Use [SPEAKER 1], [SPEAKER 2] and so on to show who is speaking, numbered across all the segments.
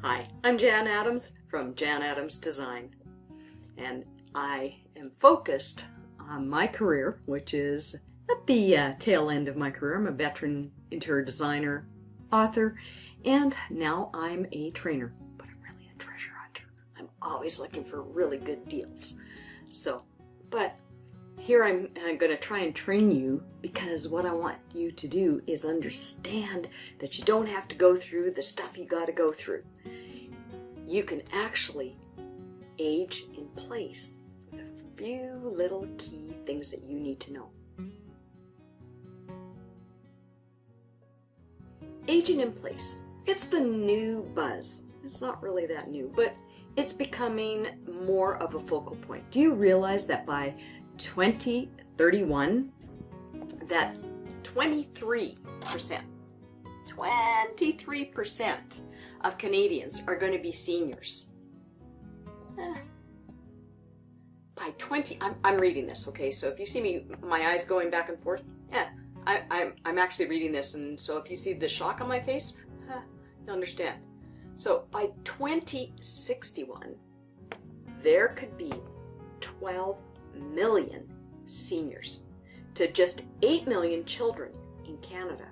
[SPEAKER 1] Hi, I'm Jan Addams from Jan Addams Design, and I am focused on my career, which is at the tail end of my career. I'm a veteran interior designer, author, and now I'm a trainer, but I'm really a treasure hunter. I'm always looking for really good deals. But here I'm going to try and train you, because what I want you to do is understand that you don't have to go through the stuff you got to go through. You can actually age in place with a few little key things that you need to know. Aging in place. It's the new buzz. It's not really that new, but it's becoming more of a focal point. Do you realize that by 2031, that 23% of Canadians are going to be seniors. I'm reading this, okay? So if you see me, my eyes going back and forth, I'm actually reading this, and so if you see the shock on my face, you'll understand. So by 2061, there could be 12 million seniors to just 8 million children in Canada.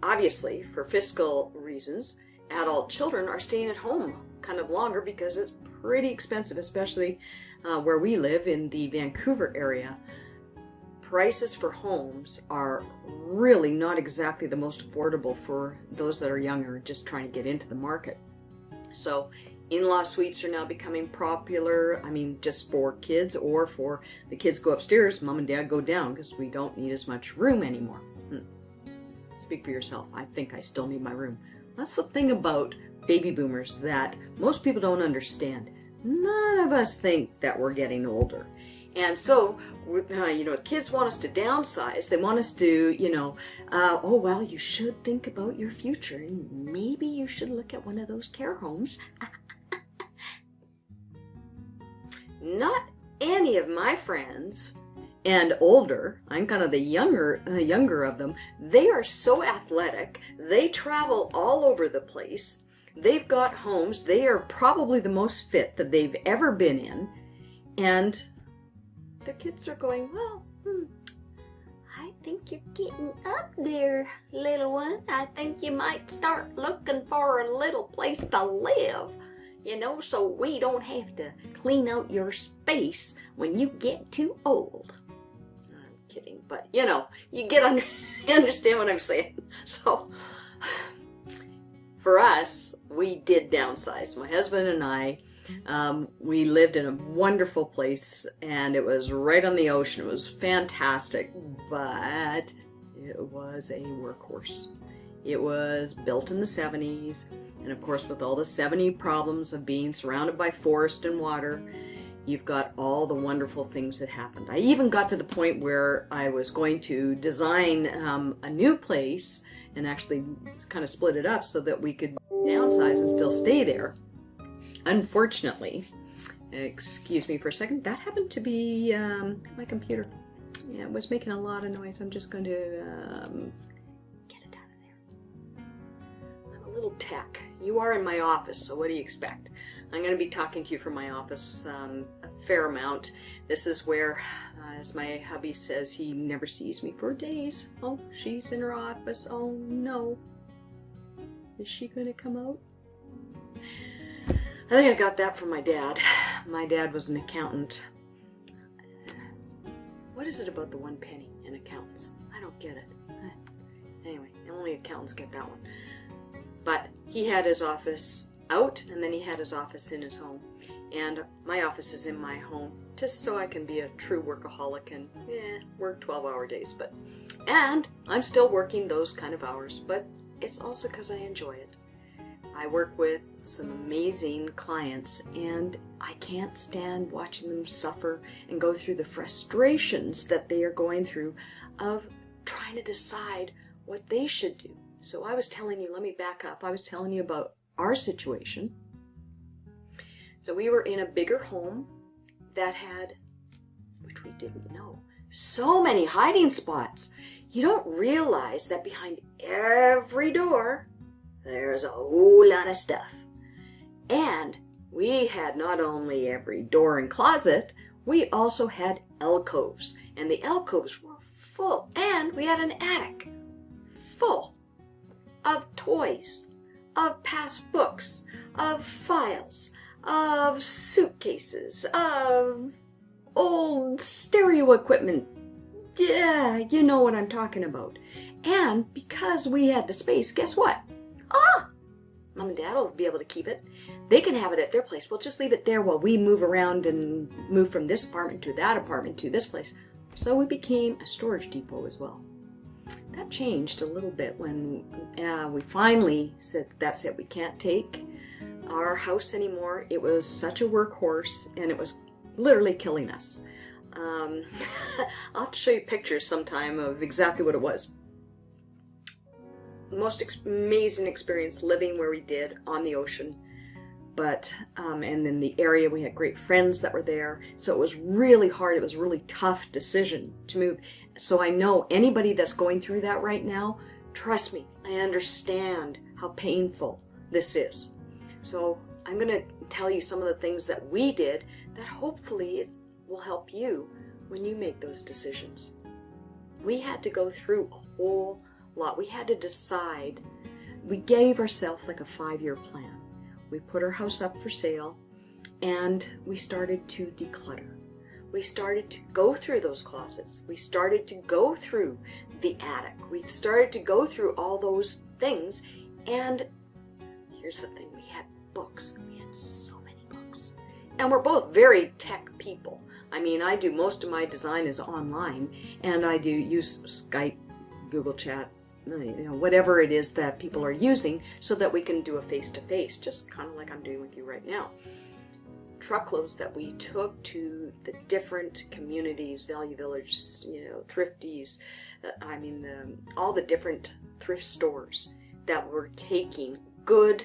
[SPEAKER 1] Obviously, for fiscal reasons, adult children are staying at home kind of longer because it's pretty expensive, especially where we live in the Vancouver area. Prices for homes are really not exactly the most affordable for those that are younger, just trying to get into the market. So in-law suites are now becoming popular. I mean, just for kids, or for the kids go upstairs, mom and dad go down, because we don't need as much room anymore. Speak for yourself. I think I still need my room. That's the thing about baby boomers that most people don't understand. None of us think that we're getting older. And so, kids want us to downsize. They want us to, oh, well, you should think about your future, and maybe you should look at one of those care homes. Not any of my friends, and older, I'm kind of the younger of them, they are so athletic. They travel all over the place. They've got homes. They are probably the most fit that they've ever been in. And the kids are going, well, I think you're getting up there, little one. I think you might start looking for a little place to live, so we don't have to clean out your space when you get too old. I'm kidding, but you understand what I'm saying. So for us, we did downsize. My husband and I, we lived in a wonderful place, and it was right on the ocean. It was fantastic, but it was a workhorse. It was built in the 70s, and of course, with all the 70 problems of being surrounded by forest and water, you've got all the wonderful things that happened. I even got to the point where I was going to design a new place and actually kind of split it up so that we could downsize and still stay there. Unfortunately, excuse me for a second, that happened to be my computer. Yeah, it was making a lot of noise. I'm just going to get it out of there. I'm a little tech. You are in my office, so what do you expect? I'm going to be talking to you from my office a fair amount. This is where, as my hubby says, he never sees me for days. Oh, she's in her office. Oh no. Is she going to come out? I think I got that from my dad. My dad was an accountant. What is it about the 1 penny in accountants? I don't get it. Anyway, only accountants get that one. But he had his office out, and then he had his office in his home. And my office is in my home, just so I can be a true workaholic and work 12-hour days. And I'm still working those kind of hours, but it's also because I enjoy it. I work with some amazing clients, and I can't stand watching them suffer and go through the frustrations that they are going through of trying to decide what they should do. So I was telling you, let me back up. I was telling you about our situation. So we were in a bigger home that had, which we didn't know, so many hiding spots. You don't realize that behind every door, there's a whole lot of stuff. And we had not only every door and closet, we also had alcoves. And the alcoves were full. And we had an attic full of toys, of past books, of files, of suitcases, of old stereo equipment. Yeah, you know what I'm talking about. And because we had the space, guess what? Mom and Dad will be able to keep it. They can have it at their place. We'll just leave it there while we move around and move from this apartment to that apartment to this place. So we became a storage depot as well. That changed a little bit when we finally said, that's it, we can't take our house anymore. It was such a workhorse and it was literally killing us. I'll have to show you pictures sometime of exactly what it was. Most amazing experience living where we did on the ocean, but and in the area we had great friends that were there, so it was really hard. It was a really tough decision to move. So I know anybody that's going through that right now, trust me, I understand how painful this is. So I'm going to tell you some of the things that we did that hopefully it will help you when you make those decisions. We had to go through a whole lot. We had to decide. We gave ourselves like a 5-year plan. We put our house up for sale and we started to declutter. We started to go through those closets. We started to go through the attic. We started to go through all those things. And here's the thing, we had books. We had so many books. And we're both very tech people. I mean, I do most of my design is online, and I do use Skype, Google Chat, whatever it is that people are using so that we can do a face-to-face, just kind of like I'm doing with you right now. Truckloads that we took to the different communities, Value Village, Thrifties, all the different thrift stores that were taking good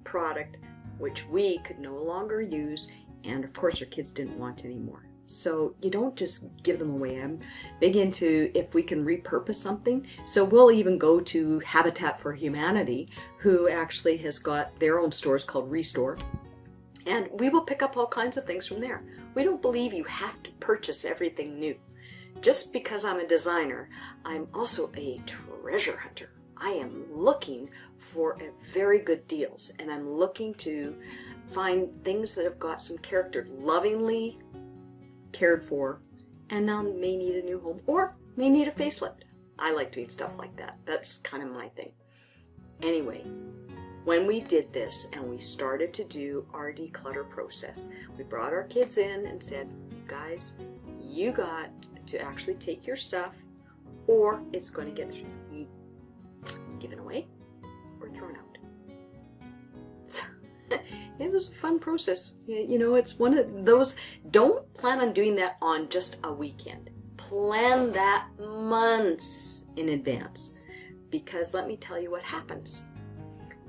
[SPEAKER 1] product which we could no longer use, and of course our kids didn't want anymore. So you don't just give them away. I'm big into if we can repurpose something. So we'll even go to Habitat for Humanity, who actually has got their own stores called Restore. And we will pick up all kinds of things from there. We don't believe you have to purchase everything new. Just because I'm a designer, I'm also a treasure hunter. I am looking for very good deals, and I'm looking to find things that have got some character, lovingly cared for, and now may need a new home or may need a facelift. I like doing stuff like that. That's kind of my thing. Anyway, when we did this and we started to do our declutter process, we brought our kids in and said, guys, you got to actually take your stuff or it's going to get given away or thrown out. It was a fun process. It's one of those, don't plan on doing that on just a weekend. Plan that months in advance, because let me tell you what happens.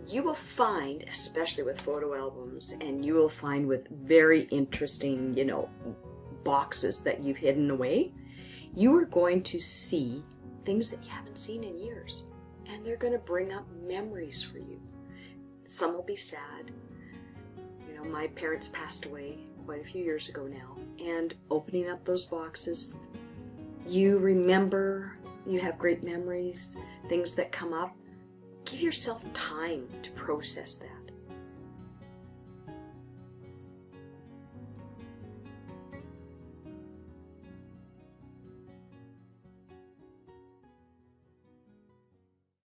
[SPEAKER 1] You will find, especially with photo albums, and you will find with very interesting, boxes that you've hidden away, you are going to see things that you haven't seen in years, and they're going to bring up memories for you. Some will be sad. My parents passed away quite a few years ago now, and opening up those boxes, you remember, you have great memories, things that come up. Give yourself time to process that.